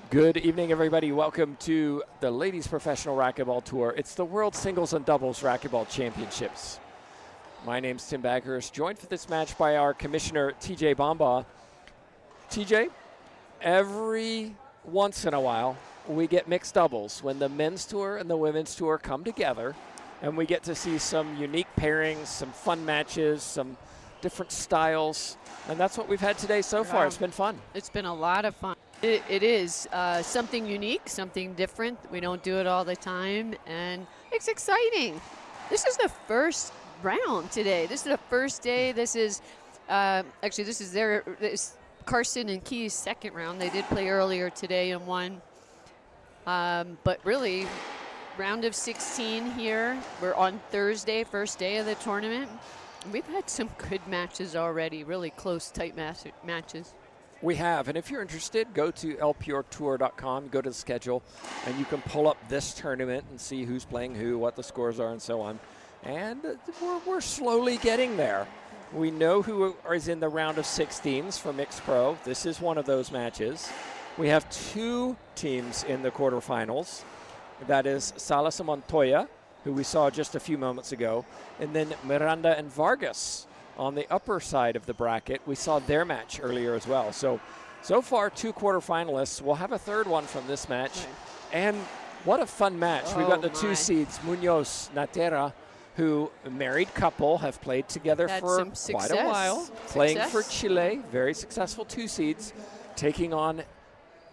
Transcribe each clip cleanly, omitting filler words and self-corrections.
Good evening, everybody. Welcome to the Ladies Professional Racquetball Tour. It's the World Singles and Doubles Racquetball Championships. My name's Tim Baghurst, joined for this match by our commissioner, TJ Bamba. TJ, every once in a while, we get mixed doubles when the men's tour and the women's tour come together, and we get to see some unique pairings, some fun matches, some different styles, and that's what we've had today so far. It's been fun. It's been a lot of fun. It is something unique, something different. We don't do it all the time, and it's exciting. This is the first round today. This is the first day. This is actually this is Carson and Key's second round. They did play earlier today and won, but really, round of 16 here. We're on Thursday, first day of the tournament. We've had some good matches already, really close, tight matches. We have, and if you're interested, go to lpuretour.com, go to the schedule, and you can pull up this tournament and see who's playing who, what the scores are, and so on. And we're slowly getting there. We know who is in the round of 16s for Mixed Pro. This is one of those matches. We have two teams in the quarterfinals. That is Salas and Montoya, who we saw just a few moments ago, and then Miranda and Vargas on the upper side of the bracket. We saw their match earlier as well. So far, two quarterfinalists. We'll have a third one from this match. Right. And what a fun match. We've got the two seeds, Munoz, Natera, who, a married couple, have played together for quite a while. Playing for Chile, very successful two seeds, taking on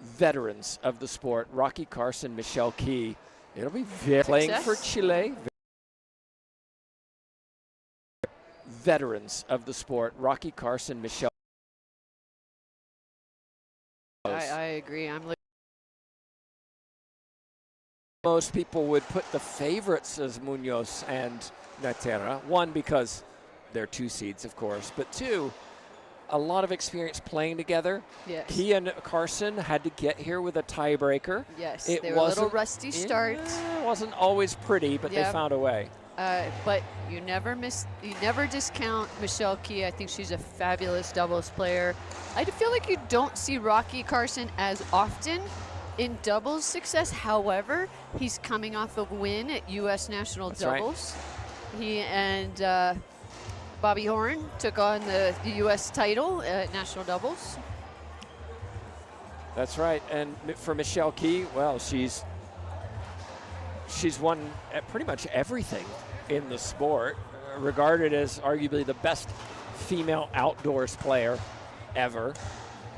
veterans of the sport, Rocky Carson, Michelle Key. It'll be playing for Chile. Veterans of the sport, Rocky Carson, Michelle. I agree. Most people would put the favorites as Munoz and Natera. One, because they're two seeds, of course, but two, a lot of experience playing together. Yes. Key and Carson had to get here with a tiebreaker. Yes, they were a little rusty start. It wasn't always pretty, but they found a way. But you never discount Michelle Key. I think she's a fabulous doubles player. I feel like you don't see Rocky Carson as often in doubles success. However, he's coming off a win at U.S. National Doubles. Right. He and Bobby Horn took on the U.S. title at National Doubles. That's right. And for Michelle Key, well, she's won pretty much everything in the sport, regarded as arguably the best female outdoors player ever.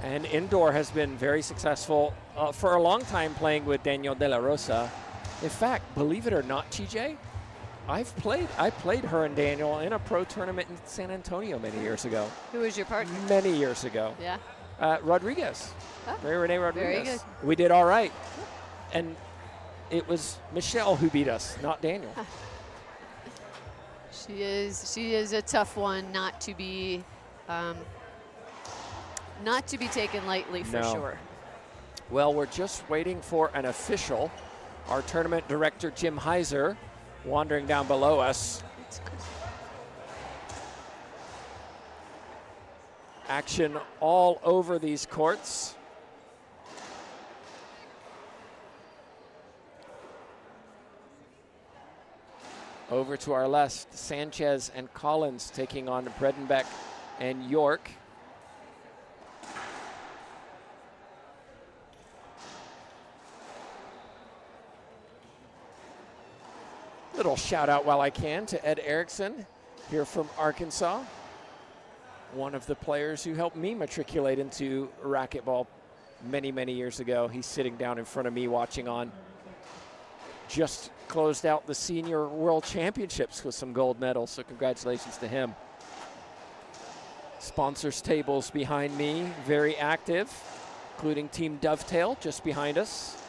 And indoor has been very successful for a long time, playing with Daniel De La Rosa. In fact, believe it or not, TJ, I played her and Daniel in a pro tournament in San Antonio many years ago. Who was your partner? Many years ago. Yeah. Rodriguez. Oh, Renee Rodriguez. Very good. We did all right. And it was Michelle who beat us, not Daniel. She is a tough one not to be taken lightly, for sure. Well, we're just waiting for an official. Our tournament director, Jim Heiser, wandering down below us. Action all over these courts. Over to our left, Sanchez and Collins taking on Bredenbeck and York. Little shout out while I can to Ed Erickson here from Arkansas. One of the players who helped me matriculate into racquetball many, many years ago. He's sitting down in front of me watching on. Just closed out the Senior World Championships with some gold medals, so congratulations to him. Sponsors tables behind me, very active, including Team Dovetail just behind us.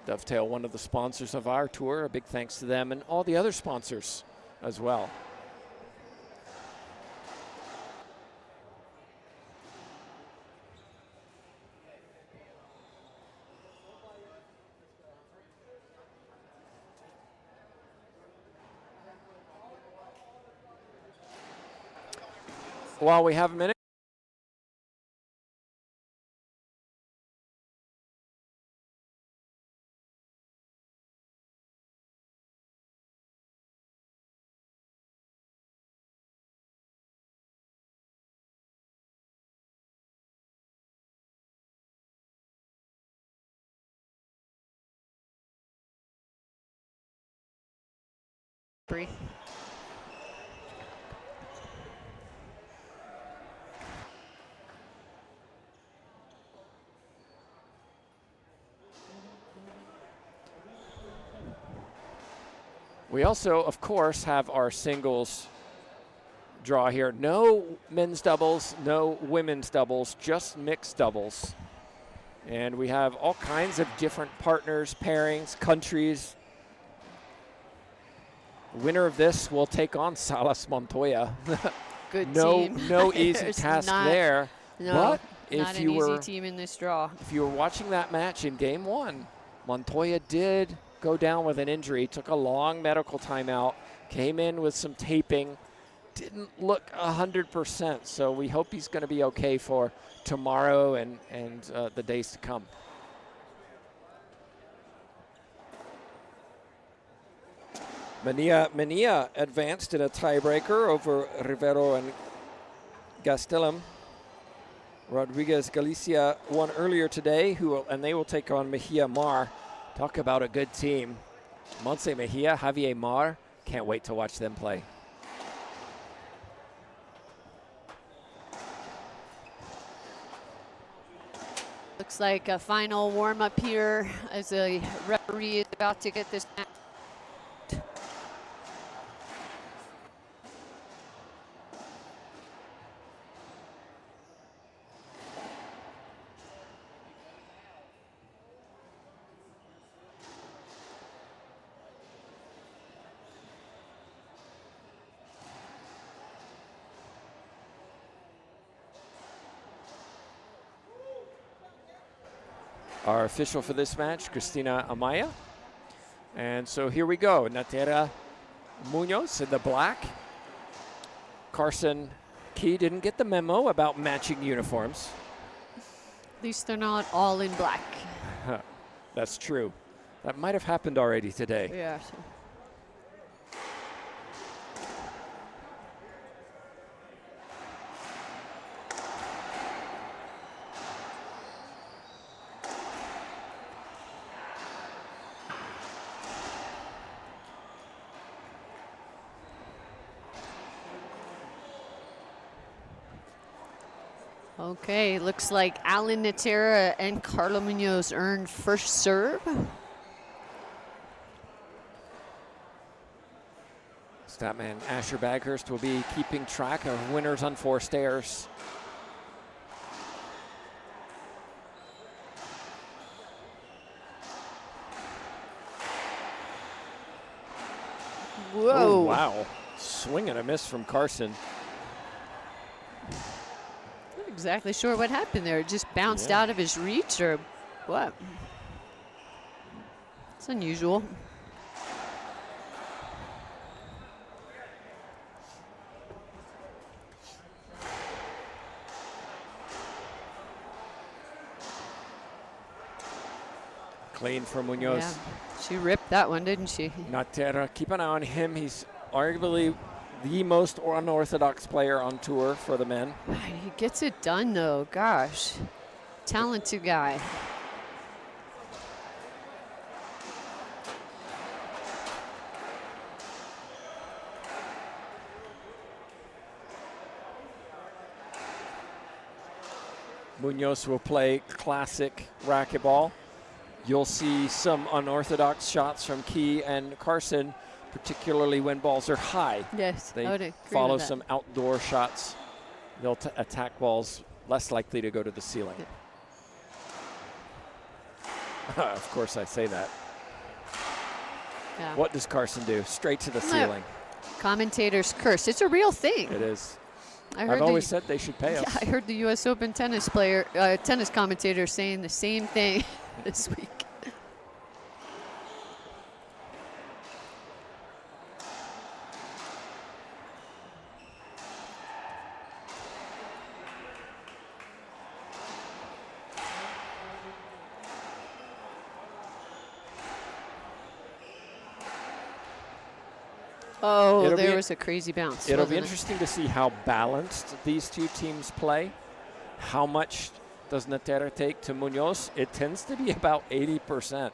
Dovetail, one of the sponsors of our tour. A big thanks to them and all the other sponsors as well. While we have a minute. We also, of course, have our singles draw here. No men's doubles, no women's doubles, just mixed doubles. And we have all kinds of different partners, pairings, countries. Winner of this will take on Salas Montoya. Good team. No easy task there. No, but not an easy team in this draw. If you were watching that match in game one, Montoya did go down with an injury, took a long medical timeout, came in with some taping, didn't look 100%. So we hope he's going to be okay for tomorrow and the days to come. Mania advanced in a tiebreaker over Rivero and Gastelum. Rodriguez Galicia won earlier today, and they will take on Mejia Mar. Talk about a good team. Montse Mejia, Javier Mar. Can't wait to watch them play. Looks like a final warm-up here as the referee is about to get this match. Our official for this match, Cristina Amaya. And so here we go. Natera Munoz in the black. Carson Key didn't get the memo about matching uniforms. At least they're not all in black. That's true. That might have happened already today. Yeah. Okay, looks like Alan Natera and Carlo Munoz earned first serve. Statman Asher Baghurst will be keeping track of winners on forced errors. Whoa. Oh, wow. Swing and a miss from Carson. Not exactly sure what happened there. It just bounced out of his reach or what? It's unusual. Clean for Munoz. Yeah, she ripped that one, didn't she? Natera, keep an eye on him. He's arguably the most unorthodox player on tour for the men. He gets it done, though. Gosh, talented guy. Munoz will play classic racquetball. You'll see some unorthodox shots from Key and Carson, particularly when balls are high. Yes, they I would agree follow with that. some outdoor shots. They'll attack balls less likely to go to the ceiling. Yeah. Of course I say that. Yeah. What does Carson do? Straight to the ceiling. commentator's curse. It's a real thing. It is. I've always said they should pay us. Yeah, I heard the U.S. Open tennis commentator saying the same thing this week. Oh, there was a crazy bounce. It'll be interesting to see how balanced these two teams play. How much does Natera take to Munoz? It tends to be about 80%.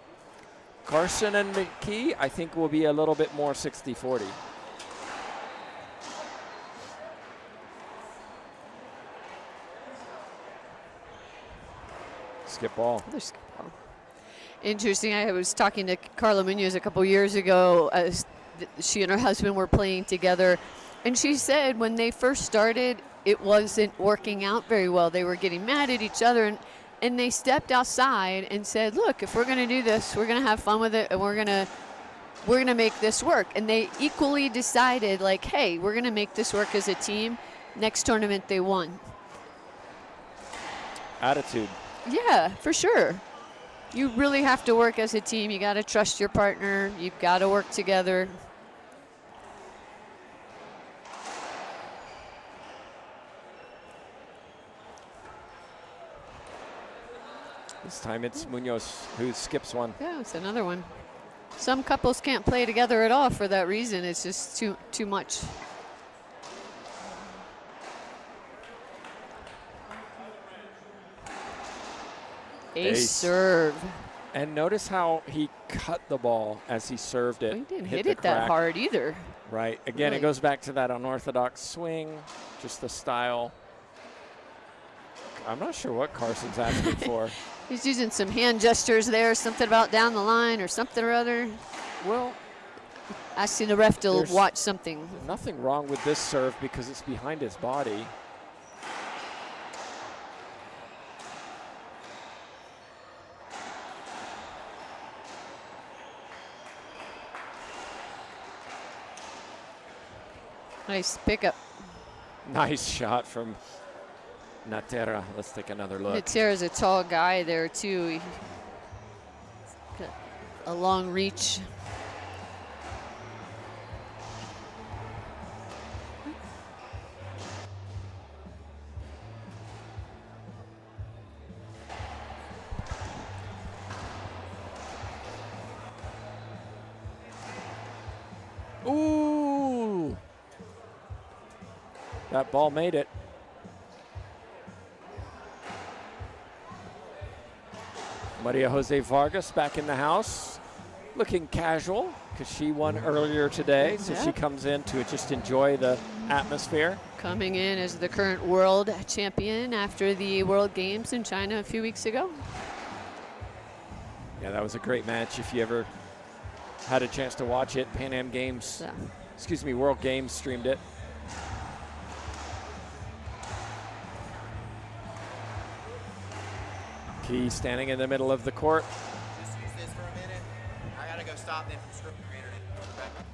Carson and McKee, I think, will be a little bit more 60-40. Skip ball. Another skip ball. Interesting. I was talking to Carla Munoz a couple years ago. She and her husband were playing together, and she said when they first started, it wasn't working out very well. They were getting mad at each other, and they stepped outside and said, look, if we're going to do this, we're going to have fun with it, and we're going to make this work. And they equally decided, like, hey, we're going to make this work as a team. Next tournament, they won. Attitude. Yeah, for sure. You really have to work as a team. You got to trust your partner. You've got to work together. This time it's Munoz who skips one. Yeah, it's another one. Some couples can't play together at all for that reason. It's just too much. Ace serve. And notice how he cut the ball as he served it. He didn't hit it that hard either. Right. Again, it goes back to that unorthodox swing, just the style. I'm not sure what Carson's asking for. He's using some hand gestures there, something about down the line or something or other. Well, asking the ref to watch something. Nothing wrong with this serve because it's behind his body. Nice pickup. Nice shot from Natera. Let's take another look. Natera's a tall guy there too. He's got a long reach. Ooh! That ball made it. Maria Jose Vargas back in the house, looking casual because she won earlier today, so she comes in to just enjoy the atmosphere. Coming in as the current world champion after the World Games in China a few weeks ago. Yeah, that was a great match. If you ever had a chance to watch it, Pan Am Games, excuse me, World Games streamed it. Key standing in the middle of the court. Just use this for a minute. I gotta go stop them from scripting your internet. Okay.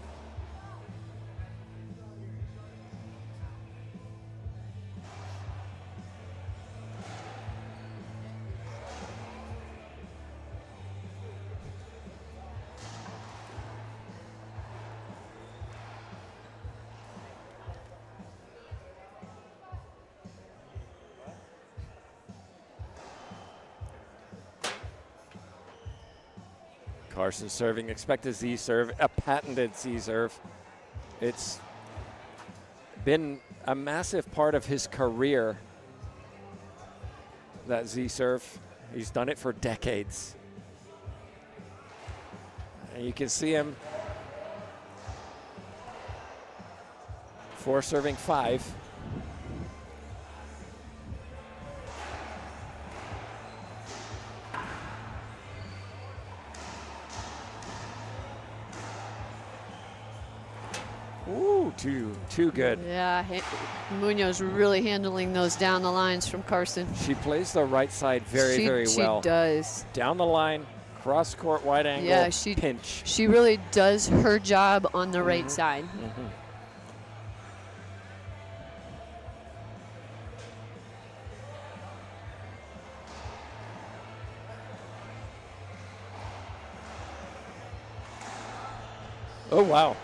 Carson serving, expect a Z serve, a patented Z serve. It's been a massive part of his career, that Z serve. He's done it for decades. And you can see him 4 serving 5. Ooh, too good. Yeah, Munoz really handling those down the lines from Carson. She plays the right side very well. She does. Down the line, cross court, wide angle, pinch. She really does her job on the right side. Oh, wow.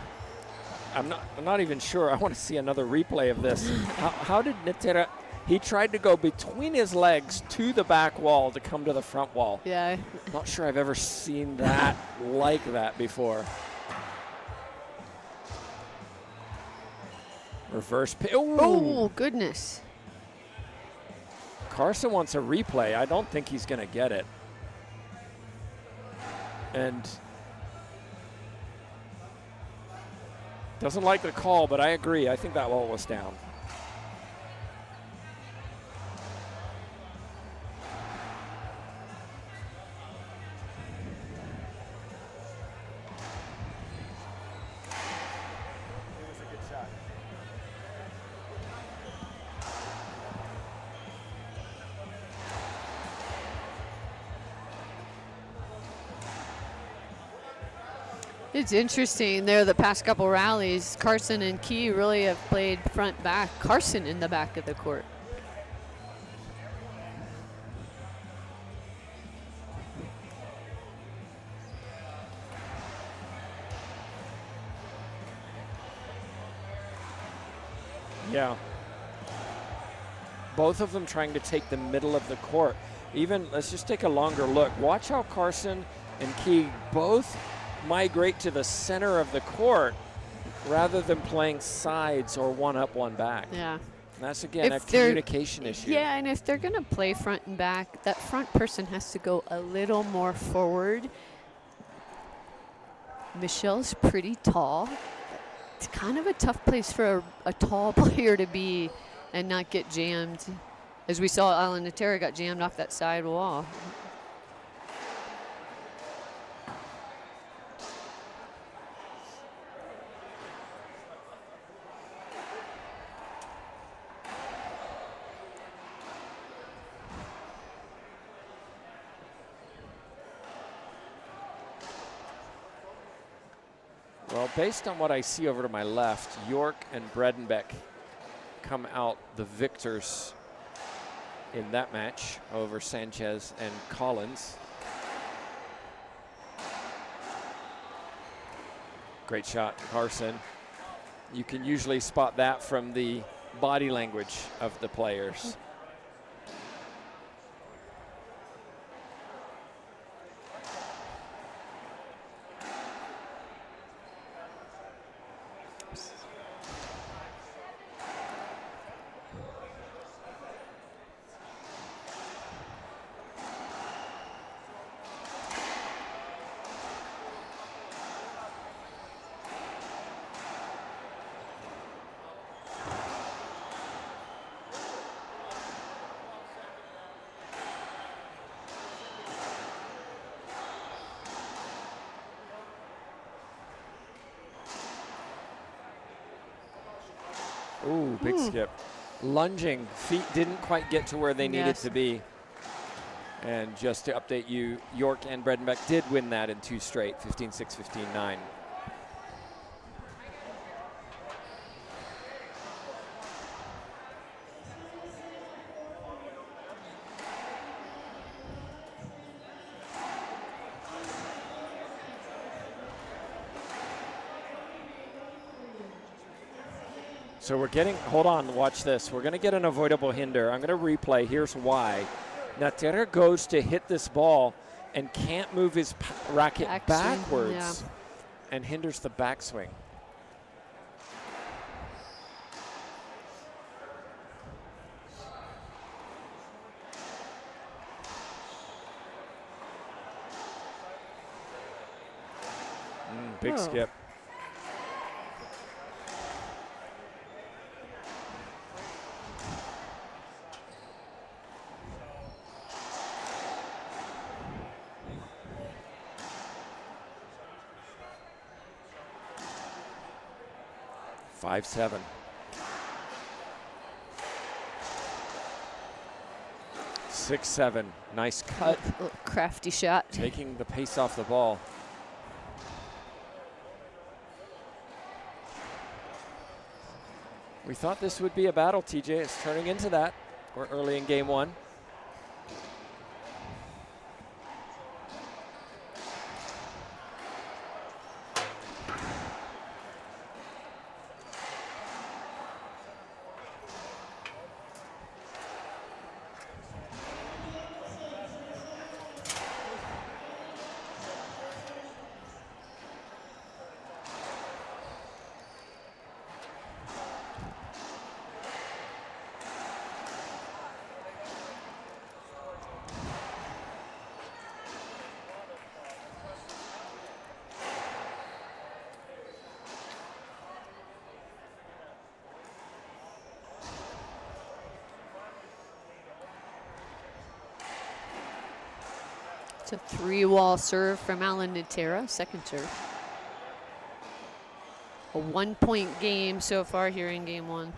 I'm not even sure. I want to see another replay of this. How did Natera? He tried to go between his legs to the back wall to come to the front wall. Yeah. Not sure I've ever seen that like that before. Reverse. Oh, goodness. Carson wants a replay. I don't think he's going to get it. And doesn't like the call, but I agree. I think that wall was down. It's interesting there, the past couple rallies, Carson and Key really have played front back. Carson in the back of the court. Yeah. Both of them trying to take the middle of the court. Even, let's just take a longer look. Watch how Carson and Key both migrate to the center of the court rather than playing sides or one up, one back. Yeah. And that's, again, If a communication issue. Yeah, and if they're going to play front and back, that front person has to go a little more forward. Michelle's pretty tall. It's kind of a tough place for a tall player to be and not get jammed. As we saw, Alan Natera got jammed off that side wall. Well, based on what I see over to my left, York and Bredenbeck come out the victors in that match over Sanchez and Collins. Great shot, Carson. You can usually spot that from the body language of the players. Ooh, big skip. Lunging, feet didn't quite get to where they needed to be. And just to update you, York and Bredenbeck did win that in 2 straight, 15-6, 15-9. So we're getting, hold on, watch this. We're going to get an avoidable hinder. I'm going to replay. Here's why. Natera goes to hit this ball and can't move his racket backwards and hinders the backswing. Big skip. Five, 7. 6-7. Nice cut. Crafty shot. Taking the pace off the ball. We thought this would be a battle, TJ. It's turning into that. We're early in game 1. It's a 3-wall serve from Alan Natera, second serve. A 1-point game so far here in game 1.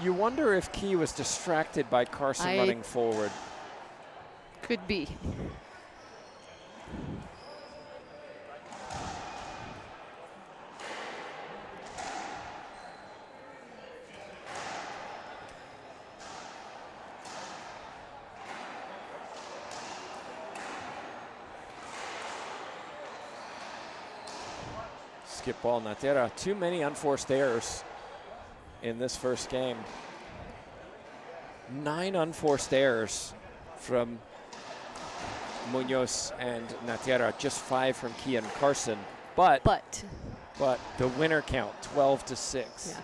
You wonder if Key was distracted by Carson running forward. Could be. Skip ball, Natera. Too many unforced errors in this first game. 9 unforced errors from Munoz and Natera, just 5 from Key and Carson. But the winner count, 12-6. Yeah.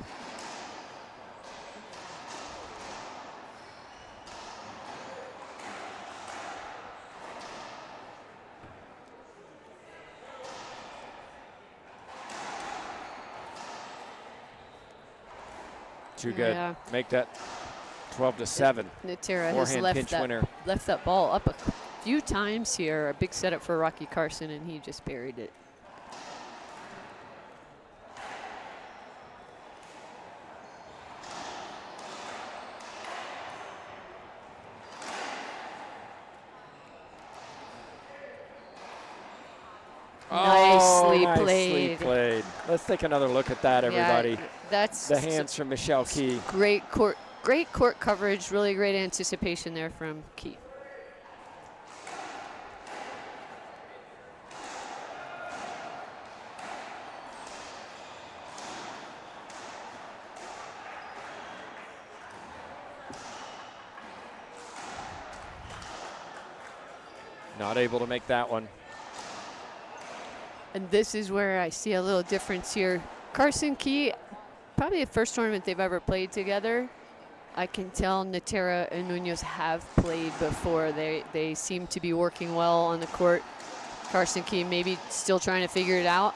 Too good. Yeah. Make that 12-7. Natera has Forehand left pinch winner. that ball up a few times here. A big setup for Rocky Carson, and he just buried it. Nicely played. Let's take another look at that, everybody. Yeah, that's the hands from Michelle Key. Great court coverage. Really great anticipation there from Key. Not able to make that one. And this is where I see a little difference here. Carson Key, probably the first tournament they've ever played together. I can tell Natera and Munoz have played before. They seem to be working well on the court. Carson Key maybe still trying to figure it out.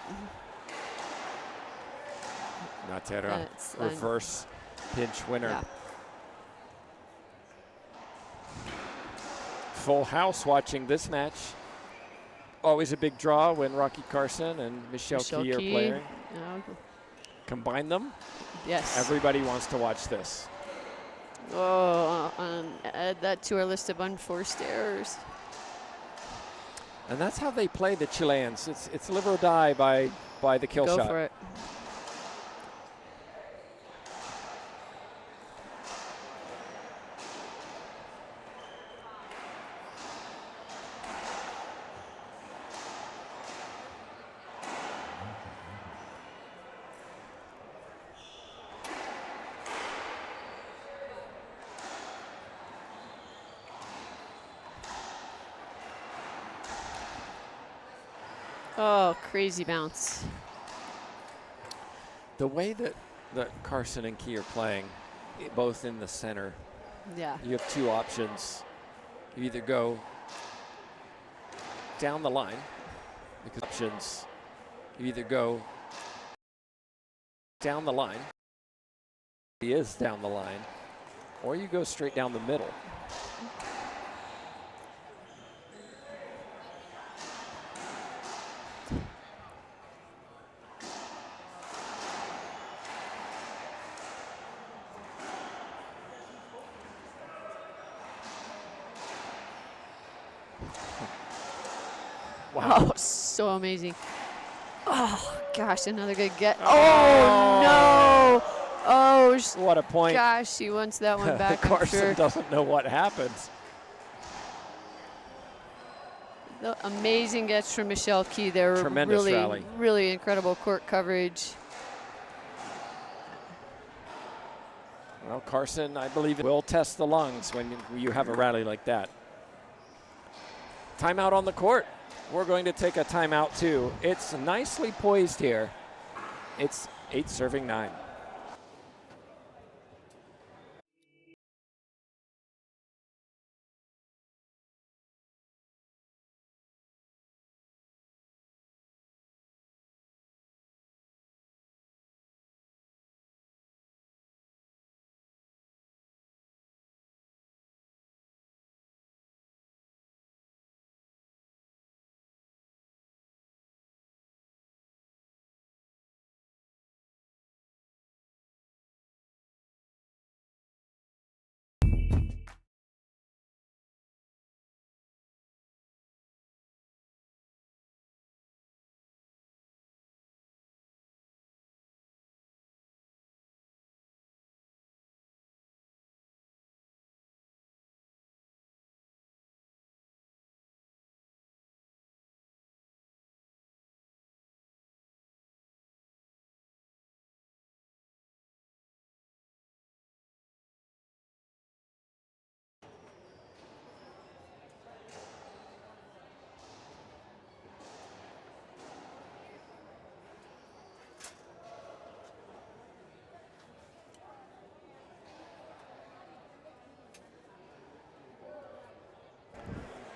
Natera, reverse pinch winner. Yeah. Full house watching this match. Always a big draw when Rocky Carson and Michelle Key are playing. Combine them. Yes. Everybody wants to watch this. Oh, add that to our list of unforced errors. And that's how they play the Chileans. It's live or die by the kill shot. Go for it. Oh, crazy bounce. The way that Carson and Key are playing, both in the center, yeah, you have 2 options. You either go down the line, because options, you either go down the line, he is down the line, or you go straight down the middle. Wow. Oh, so amazing. Oh, gosh, another good get. Oh, no. Oh, what a point. Gosh, he wants that one back, Carson doesn't know what happens. The amazing gets from Michelle Key there. Tremendous rally. Really incredible court coverage. Well, Carson, I believe, will test the lungs when you have a rally like that. Timeout on the court. We're going to take a timeout too. It's nicely poised here. It's 8-9.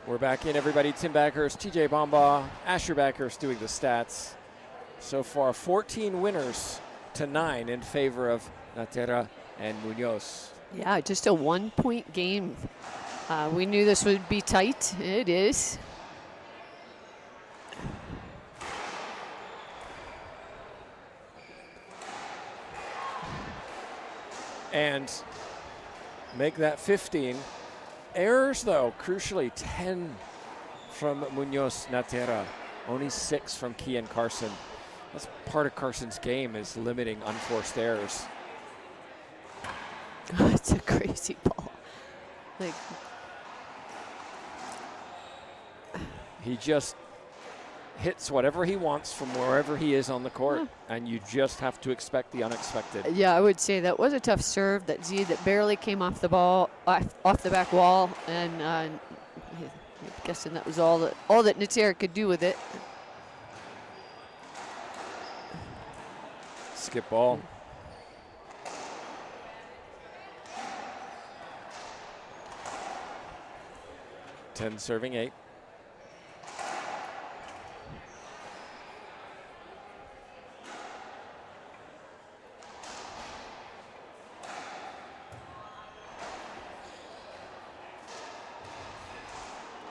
We're back in, everybody. Tim Backhurst, TJ Bomba, Asher Backhurst doing the stats. So far, 14 winners to 9 in favor of Natera and Munoz. Yeah, just a 1-point game. We knew this would be tight. It is. And make that 15. Errors, though, crucially 10 from Munoz Natera, only 6 from Key and Carson. That's part of Carson's game, is limiting unforced errors. It's a crazy ball. Like, he just hits whatever he wants from wherever he is on the court, and you just have to expect the unexpected. yeah, I would say that was a tough serve. That Z that barely came off the ball, off the back wall, and I'm guessing that was all that Natera could do with it. Skip ball. Ten serving 8.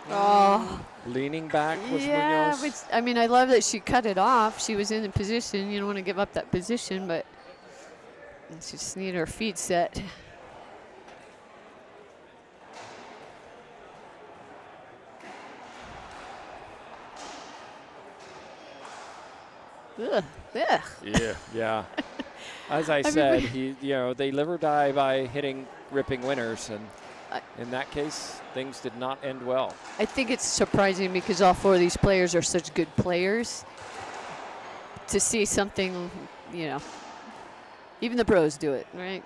Oh. Leaning back was Yeah, Munoz. but I mean, I love that she cut it off. She was in the position. You don't want to give up that position, but she just needed her feet set. Ugh, ugh. Yeah. As I said, they live or die by hitting ripping winners, and in that case, things did not end well. I think it's surprising because all 4 of these players are such good players. To see something, even the pros do it, right?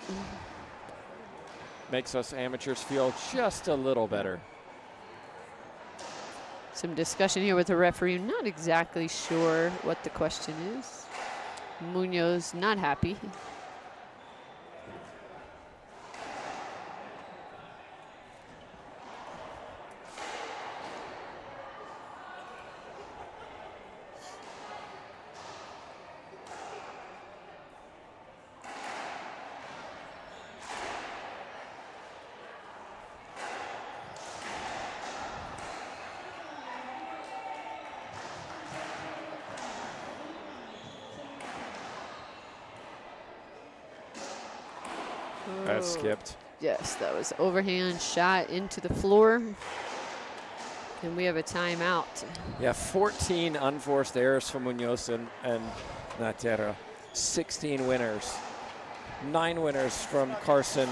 Makes us amateurs feel just a little better. Some discussion here with the referee. Not exactly sure what the question is. Munoz not happy. That skipped. Yes, that was overhand shot into the floor. And we have a timeout. Yeah, 14 unforced errors from Munoz and Natera. 16 winners. 9 winners from Carson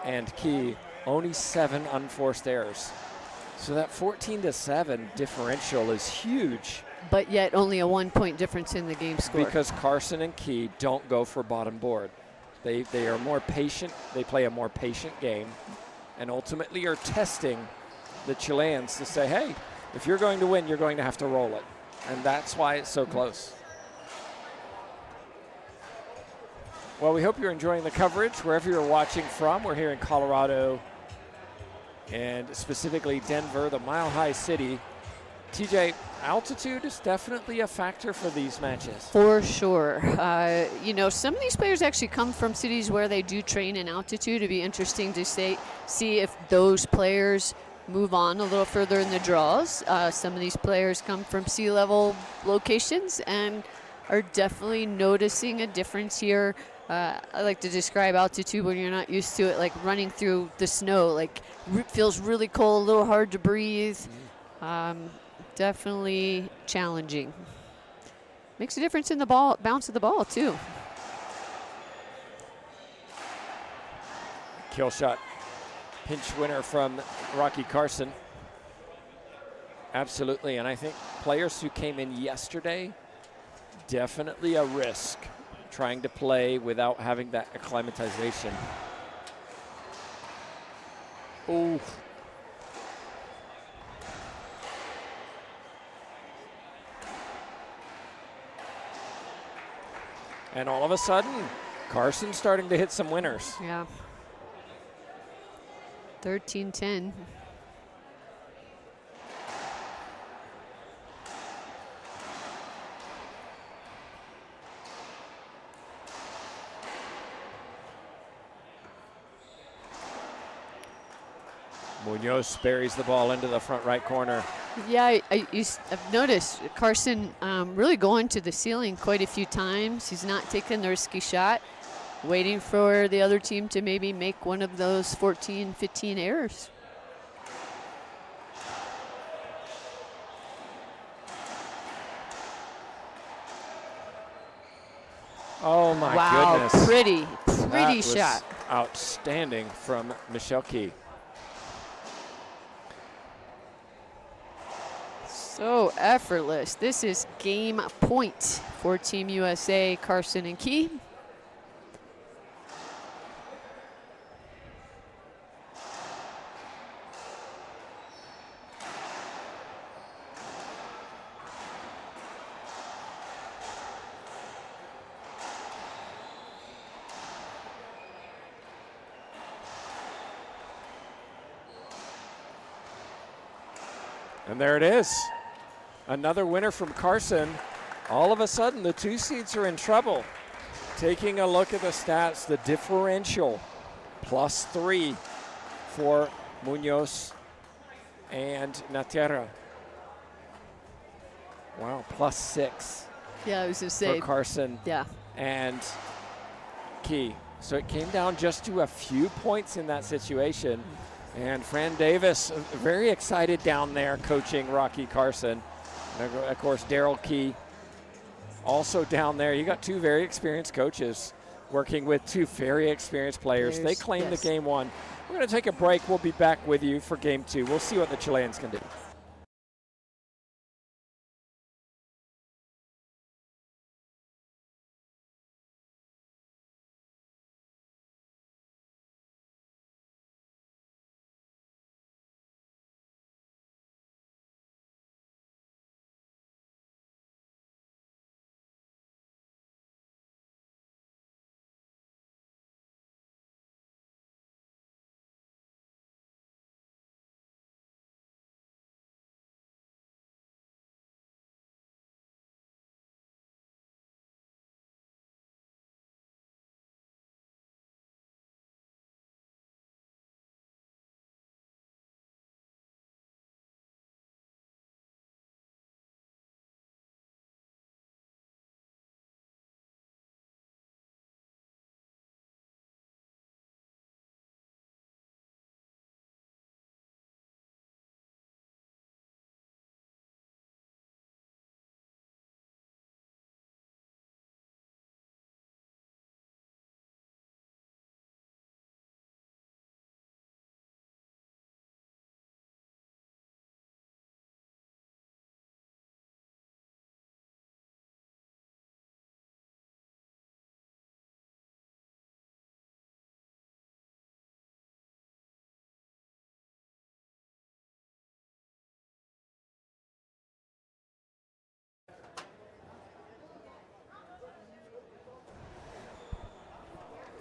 and Key. Only 7 unforced errors. So that 14-7 differential is huge. But yet only a 1-point difference in the game score. Because Carson and Key don't go for bottom board. They are more patient. They play a more patient game, and ultimately are testing the Chileans to say, hey, if you're going to win, you're going to have to roll it. And that's why it's so close. Well, we hope you're enjoying the coverage wherever you're watching from. We're here in Colorado, and specifically Denver, the Mile High City. TJ, altitude is definitely a factor for these matches. For sure. Some of these players actually come from cities where they do train in altitude. It'd be interesting to see if those players move on a little further in the draws. Some of these players come from sea level locations and are definitely noticing a difference here. I like to describe altitude when you're not used to it, like running through the snow. Like, it feels really cold, a little hard to breathe. Definitely challenging. Makes a difference in the ball, bounce of the ball, too. Kill shot. Pinch winner from Rocky Carson. Absolutely, and I think players who came in yesterday, definitely a risk trying to play without having that acclimatization. Oh. And all of a sudden, Carson's starting to hit some winners. Yeah. 13-10. Munoz buries the ball into the front right corner. Yeah, I've noticed Carson really going to the ceiling quite a few times. He's not taking the risky shot, waiting for the other team to maybe make one of those 14, 15 errors. Oh my wow, goodness. pretty That was shot. Outstanding from Michelle Key. So effortless. This is game point for Team USA, Carson and Key. And there it is. Another winner from Carson. All of a sudden, the 2 seeds are in trouble. Taking a look at the stats, the differential, +3 for Munoz and Natera. Wow, +6 Yeah, I was going to for say. Carson Yeah. and Key. So it came down just to a few points in that situation. And Fran Davis, very excited down there coaching Rocky Carson. And of course, Daryl Key also down there. You got 2 very experienced coaches working with 2 very experienced players. They claim the game 1. We're going to take a break. We'll be back with you for game 2. We'll see what the Chileans can do.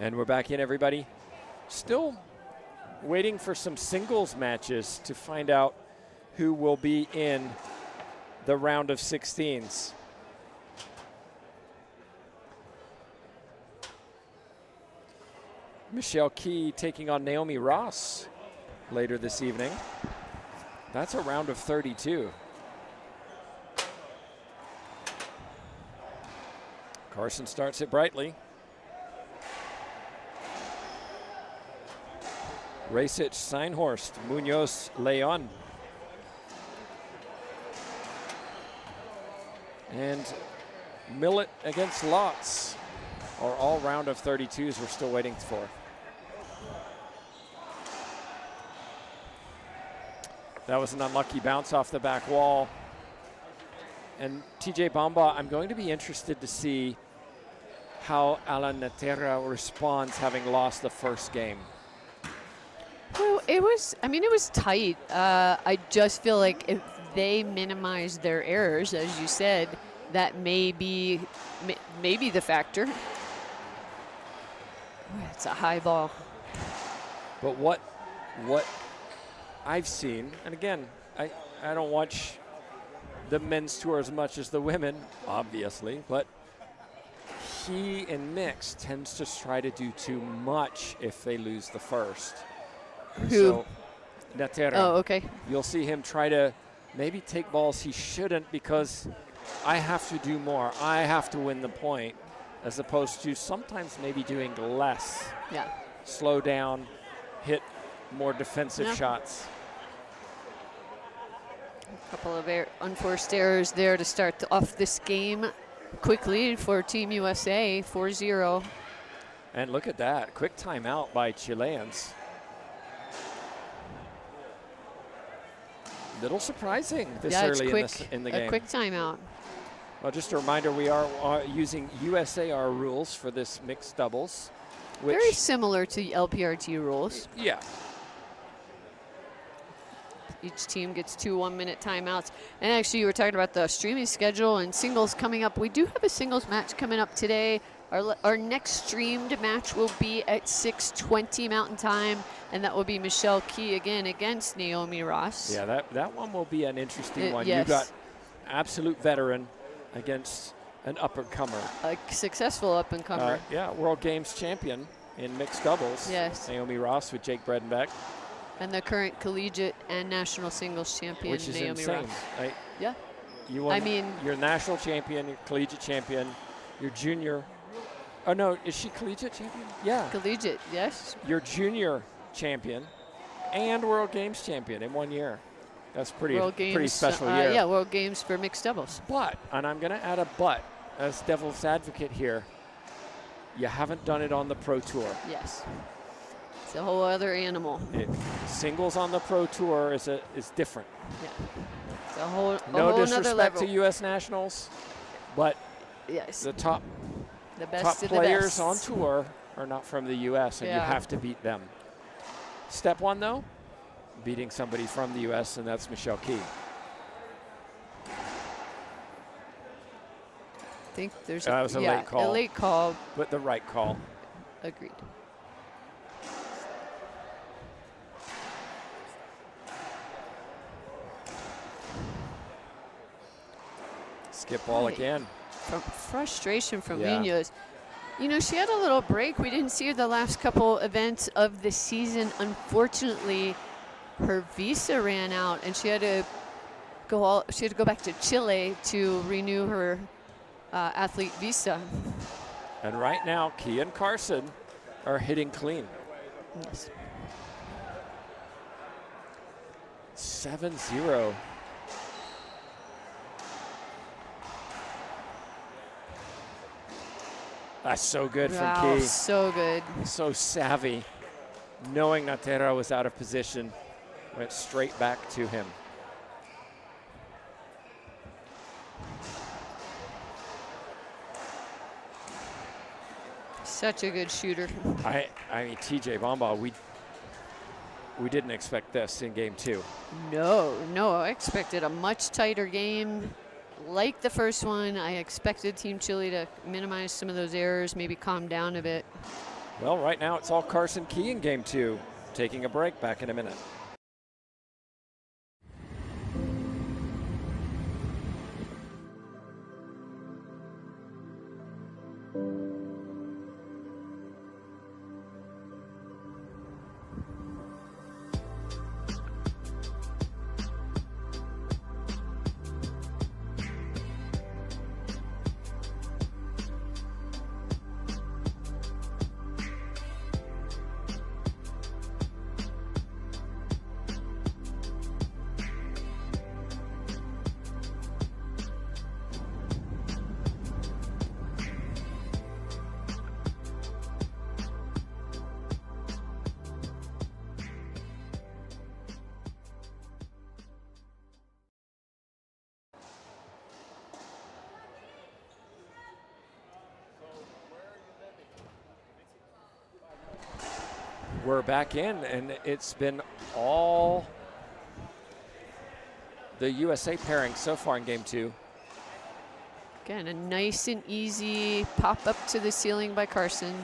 And we're back in, everybody. Still waiting for some singles matches to find out who will be in the round of 16s. Michelle Key taking on Naomi Ross later this evening. That's a round of 32. Carson starts it brightly. Racich, Seinhorst, Munoz, Leon. And Millet against Lotz are all round of 32s we're still waiting for. That was an unlucky bounce off the back wall. And TJ Bamba, I'm going to be interested to see how Alan Natera responds having lost the first game. Well, it was tight. I just feel like if they minimize their errors, as you said, that may be the factor. It's a high ball. But what I've seen, and again, I don't watch the men's tour as much as the women, obviously, but he in mixed tends to try to do too much if they lose the first. Who? Natera. Oh, okay. You'll see him try to maybe take balls he shouldn't because I have to do more. I have to win the point, as opposed to sometimes maybe doing less. Yeah. Slow down, hit more defensive shots. A couple of unforced errors there to start off this game quickly for Team USA, 4-0. And look at that, quick timeout by Chileans. Little surprising this early in the game. A quick timeout. Well, just a reminder, we are using USAR rules for this mixed doubles. Which, very similar to the LPRT rules. Yeah. Each team gets 2 1-minute timeouts. And actually, you were talking about the streaming schedule and singles coming up. We do have a singles match coming up today. Our next streamed match will be at 6:20 Mountain Time, and that will be Michelle Key again against Naomi Ross. Yeah, that one will be an interesting one. Yes. You got absolute veteran against an up-and-comer. A successful up-and-comer. Yeah, World Games champion in mixed doubles. Yes. Naomi Ross with Jake Bredenbeck. And the current collegiate and national singles champion, Which is Naomi insane. Ross. Yeah. You won, I mean, you're national champion, you're collegiate champion, you're junior. Oh, no, is she collegiate champion? Yeah. Collegiate, yes. You're junior champion and World Games champion in 1 year. That's pretty special year. Yeah, World Games for mixed doubles. But, and I'm going to add a but as devil's advocate here, you haven't done it on the Pro Tour. Yes. It's a whole other animal. Singles on the Pro Tour is different. Yeah. It's a whole No disrespect another level. to U.S. nationals, but yes, the top best players on tour are not from the U.S. and you Yeah. have to beat them. Step one, though, beating somebody from the U.S., and that's Michelle Key. I think there's That was a late call. A late call. But the right call. Agreed. Skip ball again. From frustration from Yeah. Munoz. You know, she had a little break. We didn't see her the last couple events of the season. Unfortunately, her visa ran out, and she had to go back to Chile to renew her athlete visa. And right now, Key and Carson are hitting clean. Yes. 7-0. That's so good from Key. So good. So savvy. Knowing Natera was out of position, went straight back to him. Such a good shooter. I mean, TJ Bamba, we didn't expect this in game 2. No, I expected a much tighter game. Like the first one, I expected Team Chile to minimize some of those errors, maybe calm down a bit. Well, right now it's all Carson Key in game 2. Taking a break, back in a minute. We're back in, and it's been all the USA pairing so far in game 2. Again, a nice and easy pop up to the ceiling by Carson.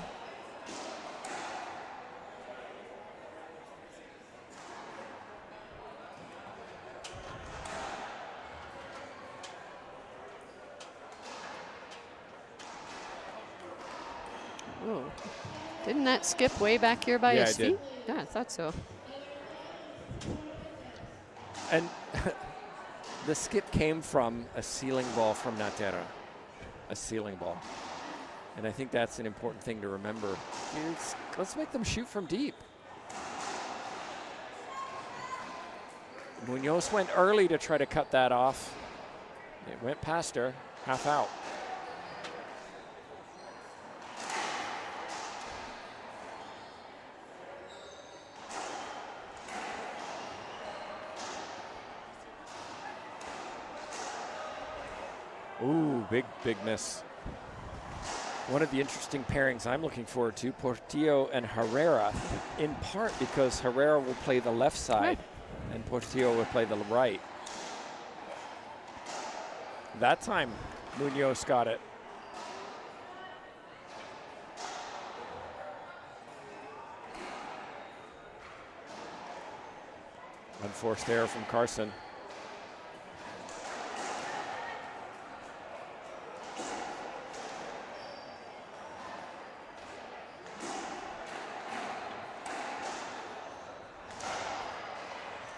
Ooh. Didn't that skip way back here by his feet? Yeah, I thought so. And the skip came from a ceiling ball from Natera, a ceiling ball. And I think that's an important thing to remember. Let's make them shoot from deep. Munoz went early to try to cut that off. It went past her, half out. Ooh, big miss. One of the interesting pairings I'm looking forward to, Portillo and Herrera, in part because Herrera will play the left side and Portillo will play the right. That time, Munoz got it. Unforced error from Carson.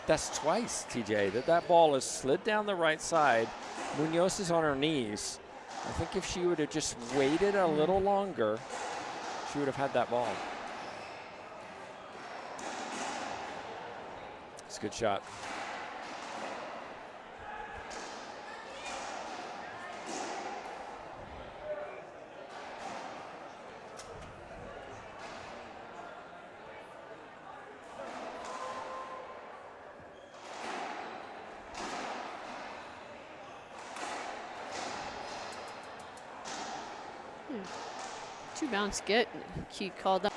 That's twice, TJ, that ball has slid down the right side. Munoz is on her knees. I think if she would have just waited a little longer, she would have had that ball. It's a good shot. Two bounce get. He called up.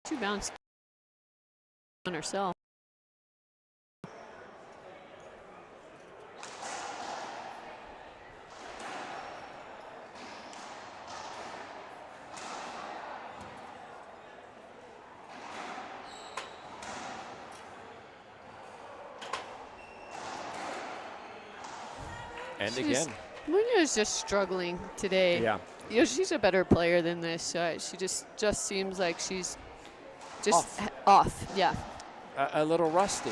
Two bounce on herself. And again. Munoz just struggling today. Yeah. You know, she's a better player than this. She just seems like she's just off. Yeah. A little rusty.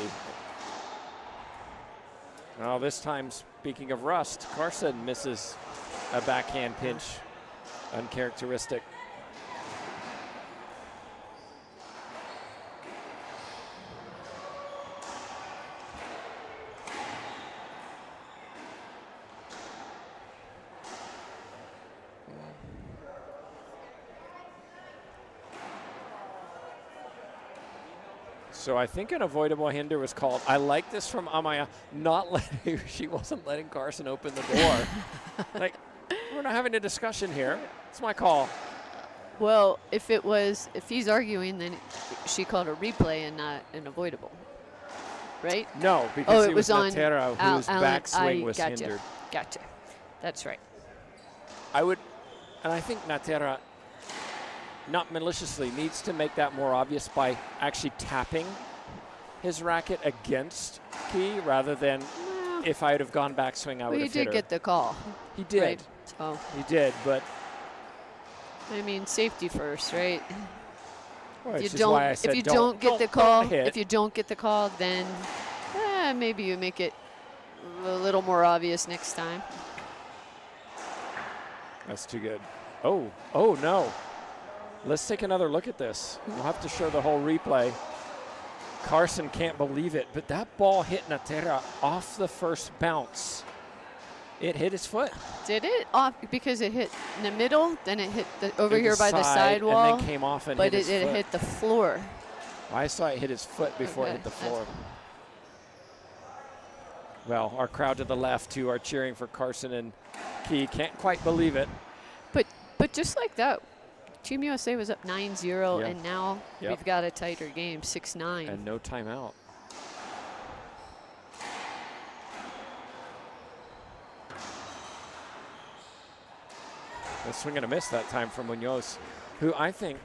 Well, this time, speaking of rust, Carson misses a backhand pinch. Uncharacteristic. So I think an avoidable hinder was called. I like this from Amaya, not letting, she wasn't letting Carson open the door. Like, we're not having a discussion here. It's my call. Well, if he's arguing, then she called a replay and not an avoidable, right? No, because it was on Natera whose backswing was hindered. Gotcha. That's right. And I think Natera, not maliciously, needs to make that more obvious by actually tapping his racket against Key rather than if I would have gone backswing, I would have hit her. He did get the call. He did. Right. So. He did, but. I mean, safety first, right? Well, if you don't get the call, then maybe you make it a little more obvious next time. That's too good. Oh no. Let's take another look at this. We'll have to show the whole replay. Carson can't believe it, but that ball hit Natera off the first bounce. It hit his foot. Did it? Off because it hit in the middle, then it hit over here by the sidewall. And then came off and hit his foot. But it hit the floor. I saw it hit his foot before it hit the floor. Well, our crowd to the left, too, are cheering for Carson and Key. Can't quite believe it. But just like that, Team USA was up 9-0, and now we've got a tighter game, 6-9. And no timeout. A swing and a miss that time from Munoz, who I think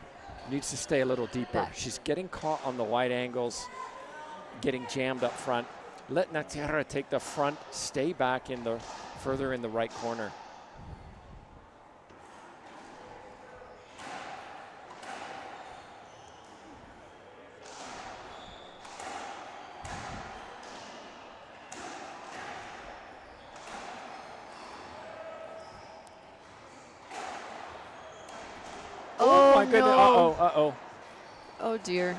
needs to stay a little deeper. She's getting caught on the wide angles, getting jammed up front. Let Natera take the front, stay back further in the right corner. my goodness. no. Uh-oh. Oh, dear.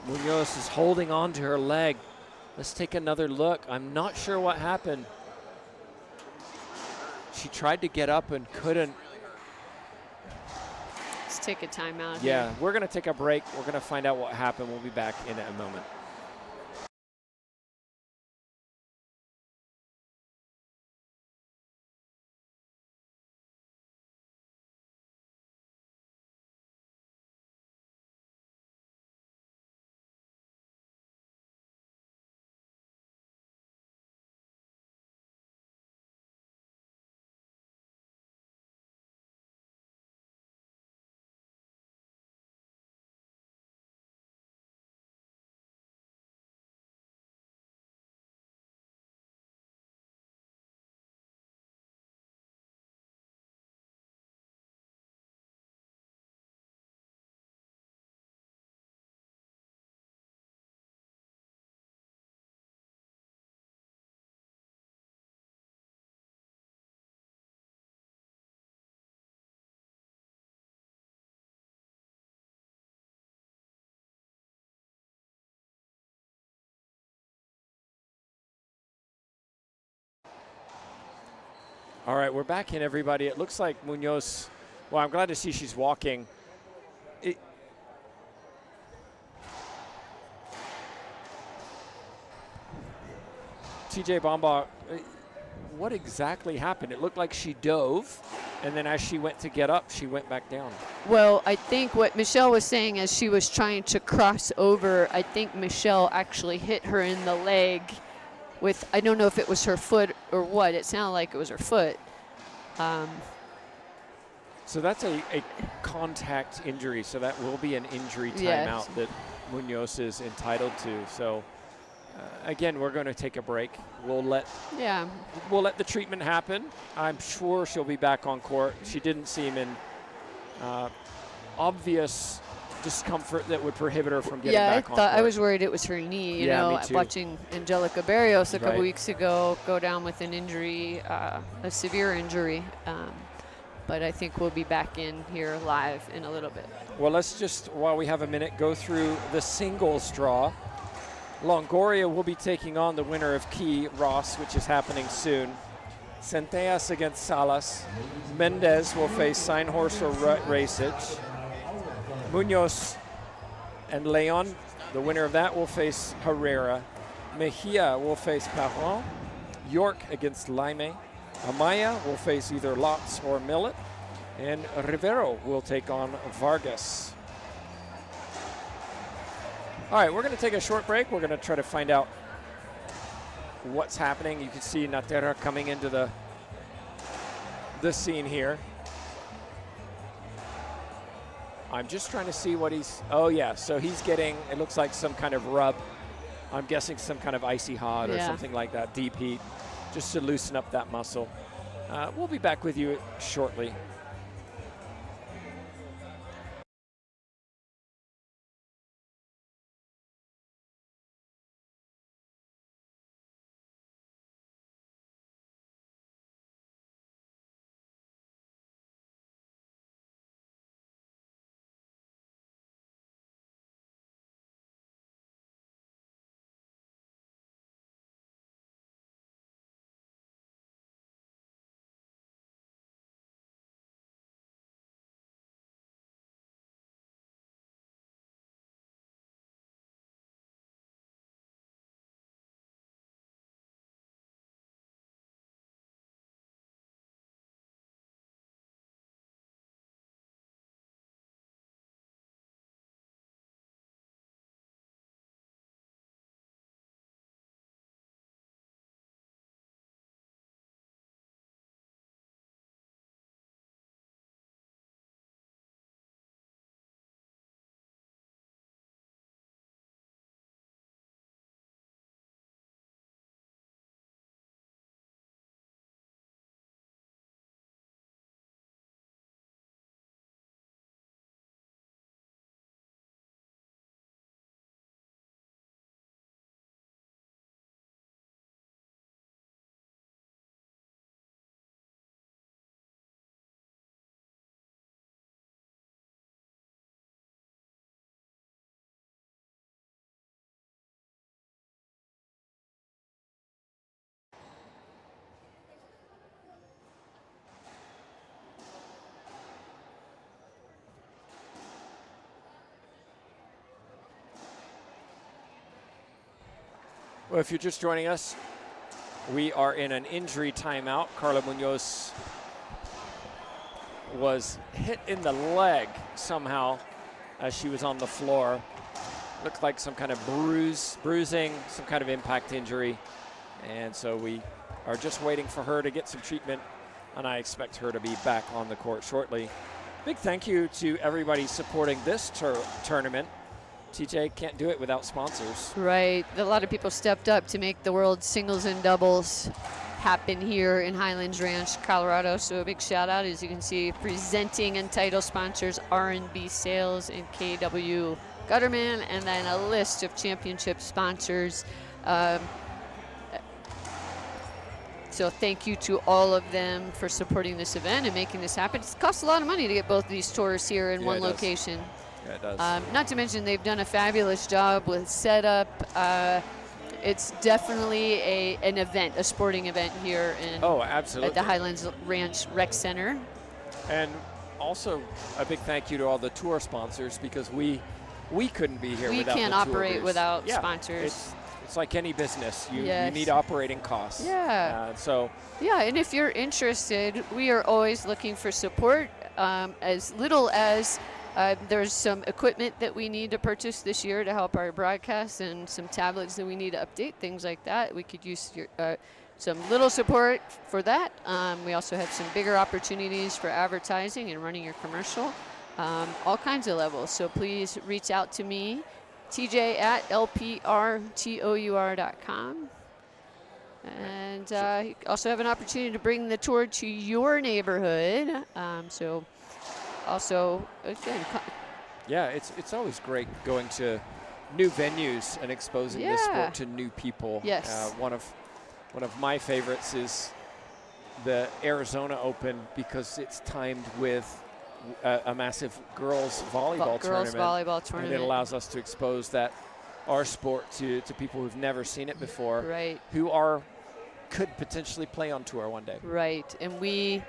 Munoz is holding on to her leg. Let's take another look. I'm not sure what happened. She tried to get up and couldn't. Let's take a timeout Yeah, here. we're going to take a break. We're going to find out what happened. We'll be back in a moment. All right, we're back in, everybody. It looks like Munoz, well, I'm glad to see she's walking. TJ Bamba, what exactly happened? It looked like she dove, and then as she went to get up, she went back down. Well, I think what Michelle was saying as she was trying to cross over, I think Michelle actually hit her in the leg with, I don't know if it was her foot or what. It sounded like it was her foot. So that's a contact injury, so that will be an injury timeout Yes. that Munoz is entitled to. So again, we're going to take a break. We'll let the treatment happen. I'm sure she'll be back on court. She didn't seem in obvious discomfort that would prohibit her from getting back on court. I was worried it was her knee. You know, me too. watching Angelica Barrios a couple Right. weeks ago go down with an injury, a severe injury. But I think we'll be back in here live in a little bit. Well, let's just, while we have a minute, go through the singles draw. Longoria will be taking on the winner of Key Ross, which is happening soon. Centellas against Salas. Mendez will face Seinhorst or Racich. Munoz and Leon, the winner of that, will face Herrera. Mejia will face Parron. York against Laime. Amaya will face either Lotz or Millet. And Rivero will take on Vargas. All right, we're going to take a short break. We're going to try to find out what's happening. You can see Natera coming into the scene here. I'm just trying to see what he's, oh yeah, so he's getting, it looks like some kind of rub. I'm guessing some kind of icy hot or something like that, deep heat, just to loosen up that muscle. We'll be back with you shortly. Well, if you're just joining us, we are in an injury timeout. Carla Munoz was hit in the leg somehow as she was on the floor. Looked like some kind of bruising, some kind of impact injury. And so we are just waiting for her to get some treatment, and I expect her to be back on the court shortly. Big thank you to everybody supporting this tournament. TJ, can't do it without sponsors. Right. A lot of people stepped up to make the world singles and doubles happen here in Highlands Ranch, Colorado. So a big shout out, as you can see, presenting and title sponsors R&B Sales and KW Gutterman, and then a list of championship sponsors. So thank you to all of them for supporting this event and making this happen. It costs a lot of money to get both of these tours here in one location. Yeah, it does. Not to mention they've done a fabulous job with setup. It's definitely an event, a sporting event here absolutely. at the Highlands Ranch Rec Center. And also a big thank you to all the tour sponsors, because we couldn't be here without the tour. We can't operate groups. without sponsors. It's like any business. You Yes. need operating costs. Yeah. Yeah, and if you're interested, we are always looking for support. As little as there's some equipment that we need to purchase this year to help our broadcast, and some tablets that we need to update, things like that. We could use some little support for that. We also have some bigger opportunities for advertising and running your commercial, all kinds of levels. So please reach out to me, TJ at lprtour.com. And you also have an opportunity to bring the tour to your neighborhood. Also, again, yeah, it's always great going to new venues and exposing this sport to new people. Yes. One of my favorites is the Arizona Open, because it's timed with a massive girls volleyball tournament. And it allows us to expose our sport to people who've never seen it before, right? Who could potentially play on tour one day. Right, and we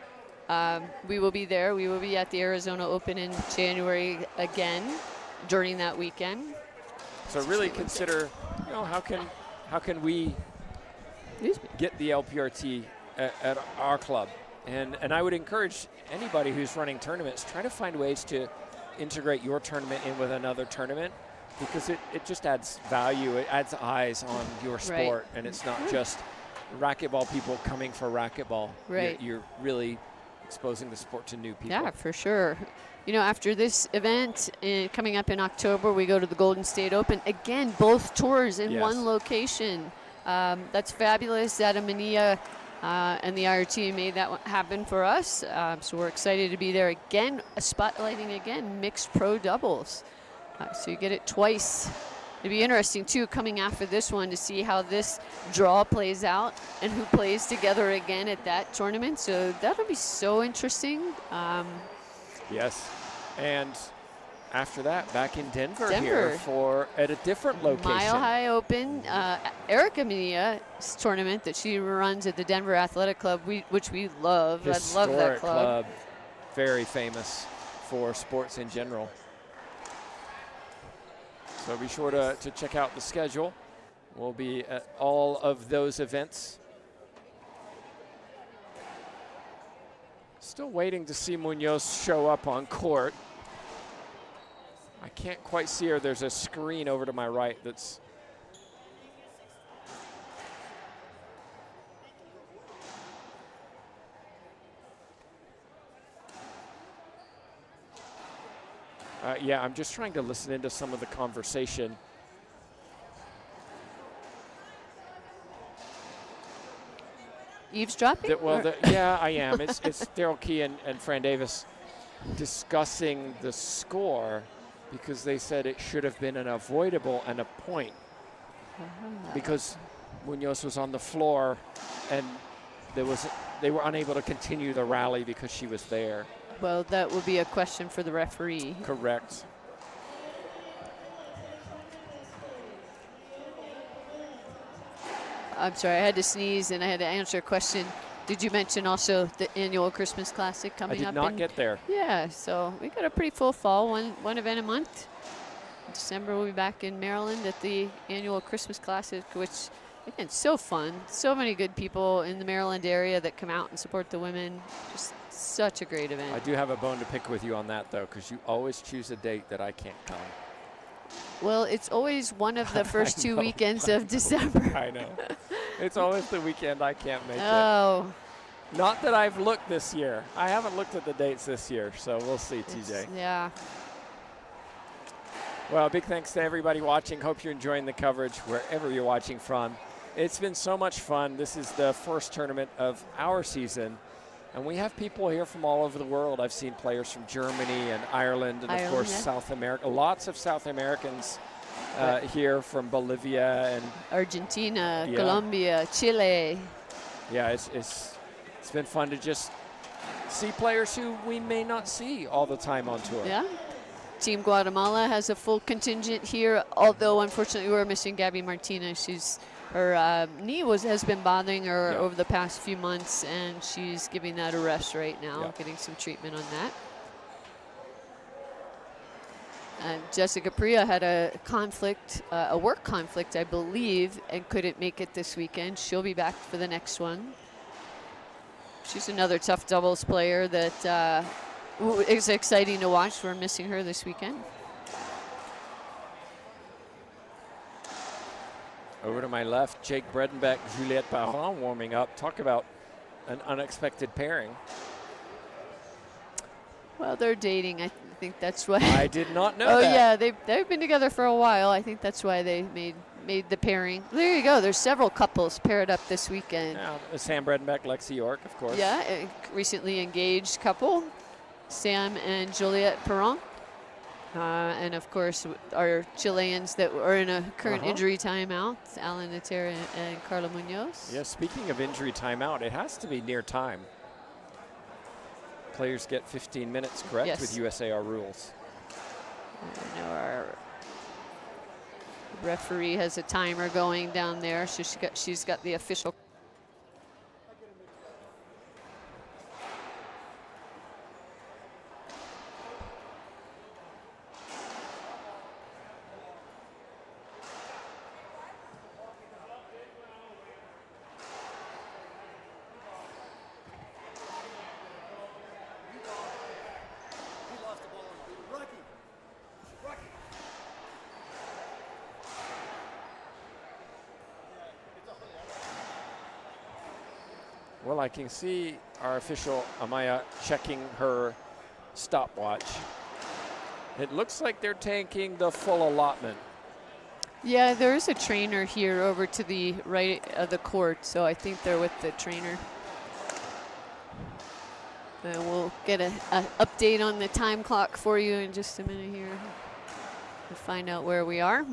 will be there. We will be at the Arizona Open in January again during that weekend. So really consider, how can we get the LPRT at our club? And I would encourage anybody who's running tournaments, try to find ways to integrate your tournament in with another tournament, because it just adds value. It adds eyes on your sport, and it's not just racquetball people coming for racquetball. Right. You're really exposing the sport to new people. Yeah, for sure. After this event coming up in October, we go to the Golden State Open. Again, both tours in one location. That's fabulous. Adam Mania and the IRT made that happen for us. So we're excited to be there again, spotlighting again mixed pro doubles. So you get it twice. It'd be interesting, too, coming after this one to see how this draw plays out and who plays together again at that tournament. So that'll be so interesting. Yes. And after that, back in Denver. Here at a different location. Mile High Open. Erica Media's tournament that she runs at the Denver Athletic Club, which we love. I love that club. Very famous for sports in general. So be sure to check out the schedule. We'll be at all of those events. Still waiting to see Munoz show up on court. I can't quite see her. There's a screen over to my right that's... yeah, I'm just trying to listen into some of the conversation. Eavesdropping? Yeah, I am. It's Daryl Key and Fran Davis discussing the score, because they said it should have been an avoidable and a point, because Munoz was on the floor and they were unable to continue the rally because she was there. Well, that would be a question for the referee. Correct. I'm sorry, I had to sneeze and I had to answer a question. Did you mention also the annual Christmas Classic coming up? I did not get there. Yeah, so we got a pretty full fall, one event a month. In December, we'll be back in Maryland at the annual Christmas Classic, which Again, so fun. So many good people in the Maryland area that come out and support the women. Just such a great event. I do have a bone to pick with you on that, though, because you always choose a date that I can't come. Well, it's always one of the first two know, weekends of December. I know. It's always the weekend I can't make it. Oh, Not that I've looked this year. I haven't looked at the dates this year, so we'll see, TJ. yeah. Well, big thanks to everybody watching. Hope you're enjoying the coverage wherever you're watching from. It's been so much fun. This is the first tournament of our season, and we have people here from all over the world. I've seen players from Germany and Ireland and, of course, South America. Lots of South Americans here from Bolivia and Argentina, Colombia, Chile. Yeah, it's been fun to just see players who we may not see all the time on tour. Yeah. Team Guatemala has a full contingent here, although unfortunately we're missing Gabby Martinez. Her knee has been bothering her over the past few months, and she's giving that a rest right now, getting some treatment on that. And Jessica Priya had a conflict, a work conflict, I believe, and couldn't make it this weekend. She'll be back for the next one. She's another tough doubles player that is exciting to watch. We're missing her this weekend. Over to my left, Jake Bredenbeck, Juliette Parent warming up. Talk about an unexpected pairing. Well, they're dating. I think that's why. I did not know that. Oh, that. yeah, they've been together for a while. I think that's why they made the pairing. There you go. There's several couples paired up this weekend. Yeah, Sam Bredenbeck, Lexi York, of course. Yeah, a recently engaged couple, Sam and Juliette Perron. And of course, our Chileans that are in a current injury timeout, Alan Natera and Carla Munoz. Yeah, speaking of injury timeout, it has to be near time. Players get 15 minutes, correct, with USAR rules. I know our referee has a timer going down there, so she's got the official. Well, I can see our official Amaya checking her stopwatch. It looks like they're taking the full allotment. Yeah, there is a trainer here over to the right of the court, so I think they're with the trainer. And we'll get an update on the time clock for you in just a minute here to find out where we are.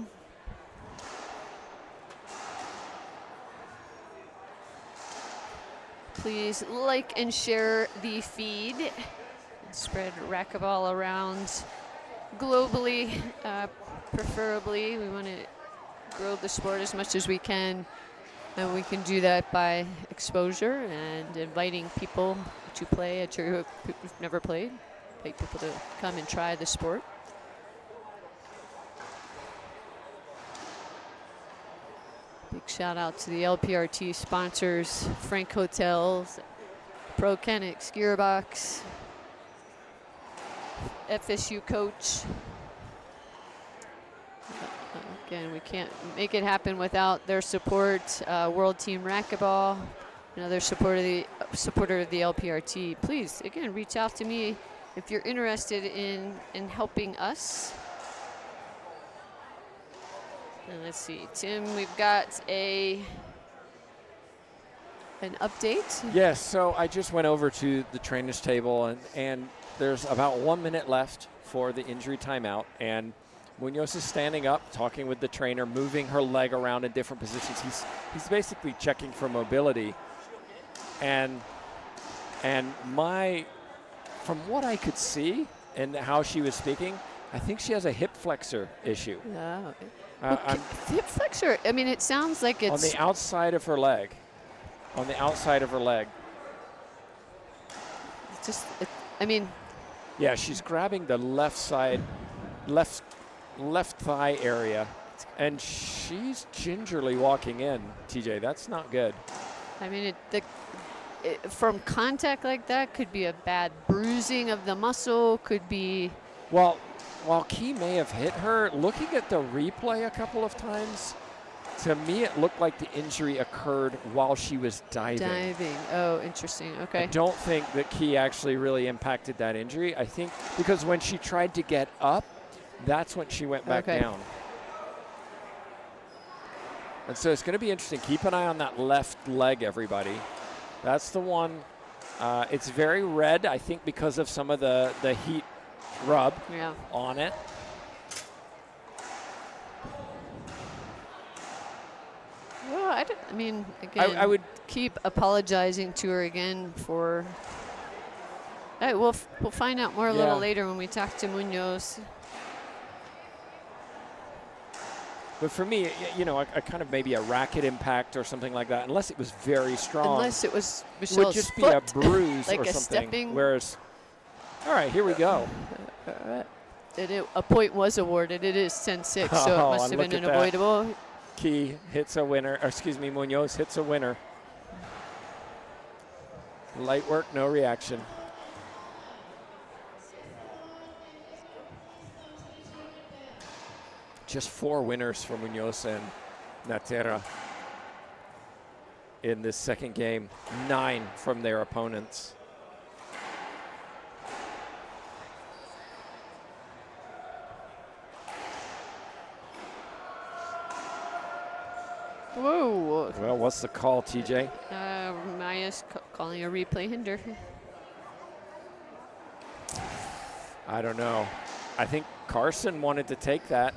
Please like and share the feed. Spread racquetball around globally, preferably. We want to grow the sport as much as we can, and we can do that by exposure and inviting people to play at your who've never played, invite people to come and try the sport. Big shout out to the LPRT sponsors, Frank Hotels, Pro Kenix, Gearbox, FSU Coach. Again, we can't make it happen without their support. World Team Racquetball, another supporter of the LPRT. Please, again, reach out to me if you're interested in helping us. And let's see, Tim, we've got an update. Yes, so I just went over to the trainer's table, and there's about 1 minute left for the injury timeout, and Munoz is standing up, talking with the trainer, moving her leg around in different positions. He's basically checking for mobility, and from what I could see and how she was speaking, I think she has a hip flexor issue. Yeah. Hip flexor, I mean, it sounds like it's... On the outside of her leg. On the outside of her leg. It's just, I mean... Yeah, she's grabbing the left side, left thigh area. And she's gingerly walking in, TJ. That's not good. I mean, from contact like that could be a bad bruising of the muscle, could be. Well, while Key may have hit her, looking at the replay a couple of times, to me it looked like the injury occurred while she was diving. Oh, interesting. Okay. I don't think that Key actually really impacted that injury. I think because when she tried to get up, that's when she went back down. And so it's going to be interesting. Keep an eye on that left leg, everybody. That's the one. It's very red, I think, because of some of the heat rub on it. Well, I mean, again, I would keep apologizing to her again for. We'll find out more a little later when we talk to Munoz. But for me, you know, a kind of maybe a racket impact or something like that, unless it was very strong. Unless it was Michelle's would just foot, be a bruise like or a something. Stepping. Whereas, all right, here we go. A point was awarded. It is 10-6, so it must have been an avoidable. Key hits a winner, or excuse me, Munoz hits a winner. Light work, no reaction. Just 4 winners for Munoz and Natera in this second game, 9 from their opponents. Whoa. Well, what's the call, TJ? Maya's calling a replay hinder. I don't know. I think Carson wanted to take that.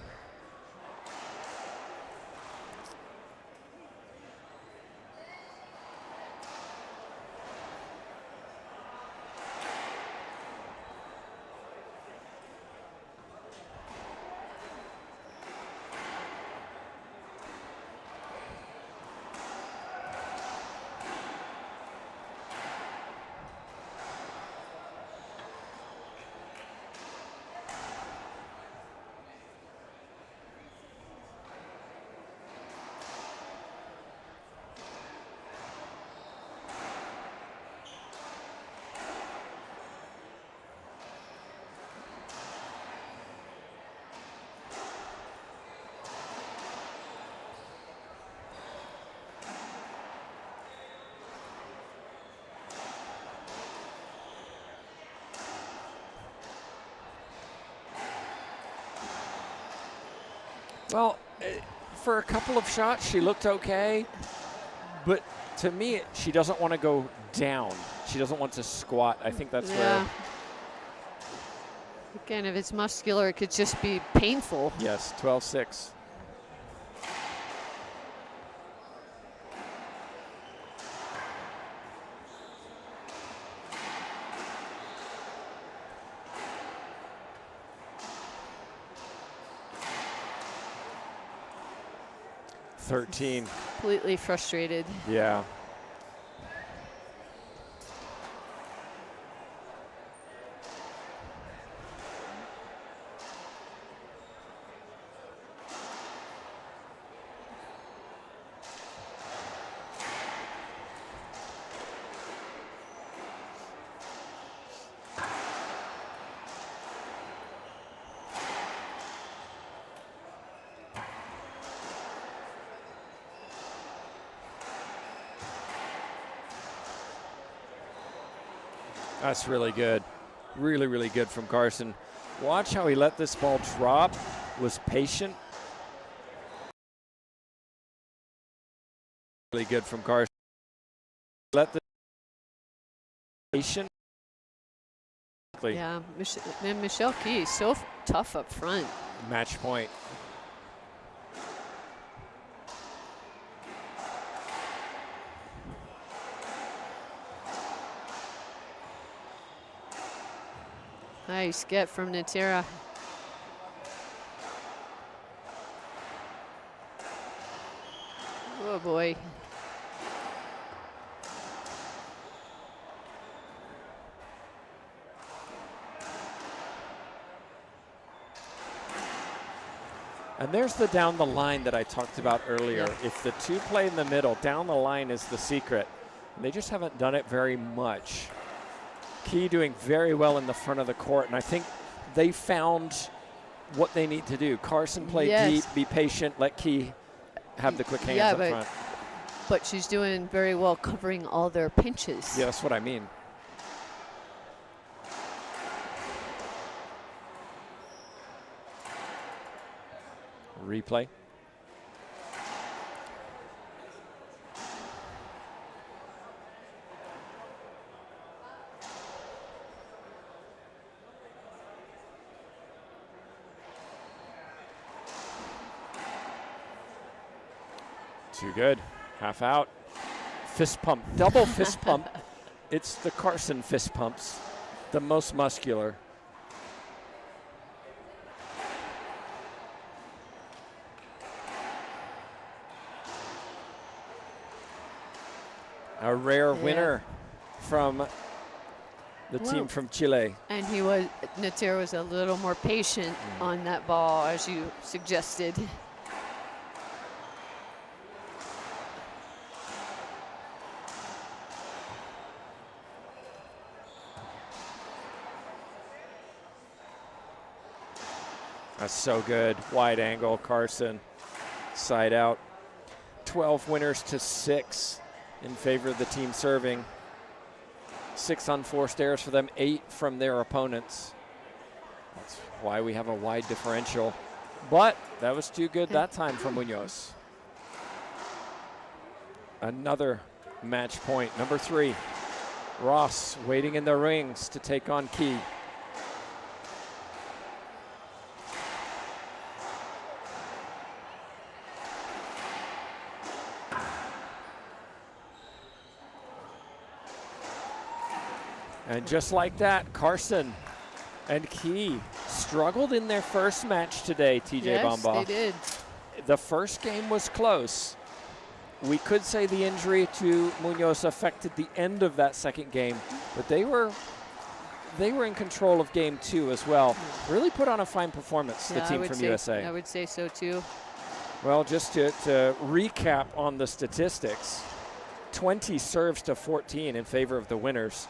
Well, for a couple of shots, she looked okay. But to me, she doesn't want to go down. She doesn't want to squat. I think that's where. Again, if it's muscular, it could just be painful. Yes, 12-6. Completely frustrated. Yeah. That's really good. Really, really good from Carson. Watch how he let this ball drop, was patient. Really good from Carson. Let the patient. Yeah, Michelle Key is so tough up front. Match point. Nice get from Natera. Oh boy. And there's the down the line that I talked about earlier. Yeah. If the two play in the middle, down the line is the secret. And they just haven't done it very much. Key doing very well in the front of the court, and I think they found what they need to do. Carson play deep, be patient, let Key have the quick hands up front. But she's doing very well covering all their pinches. Yeah, that's what I mean. Replay. Too good. Half out. Fist pump. Double fist pump. It's the Carson fist pumps. The most muscular. A rare winner from the team from Chile. And Natera was a little more patient on that ball, as you suggested. That's so good. Wide angle, Carson. Side out. 12 winners to 6 in favor of the team serving. 6 unforced errors for them, 8 from their opponents. That's why we have a wide differential. But that was too good that time for Munoz. Another match point. Number 3. Ross waiting in the rings to take on Key. And just like that, Carson and Key struggled in their first match today, TJ Bamba. Yes, they did. The first game was close. We could say the injury to Munoz affected the end of that second game, but they were in control of game 2 as well. Really put on a fine performance, the team from USA. I would say so too. Well, just to recap on the statistics, 20 serves to 14 in favor of the winners.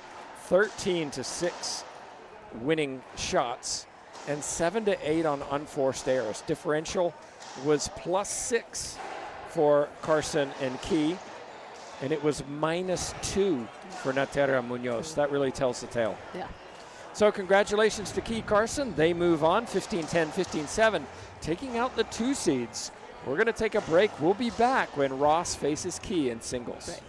13 to 6 winning shots, and 7 to 8 on unforced errors. Differential was +6 for Carson and Key, and it was -2 for Natera and Munoz. That really tells the tale. Yeah. So congratulations to Key Carson. They move on 15-10, 15-7, taking out the 2 seeds. We're going to take a break. We'll be back when Ross faces Key in singles. Right.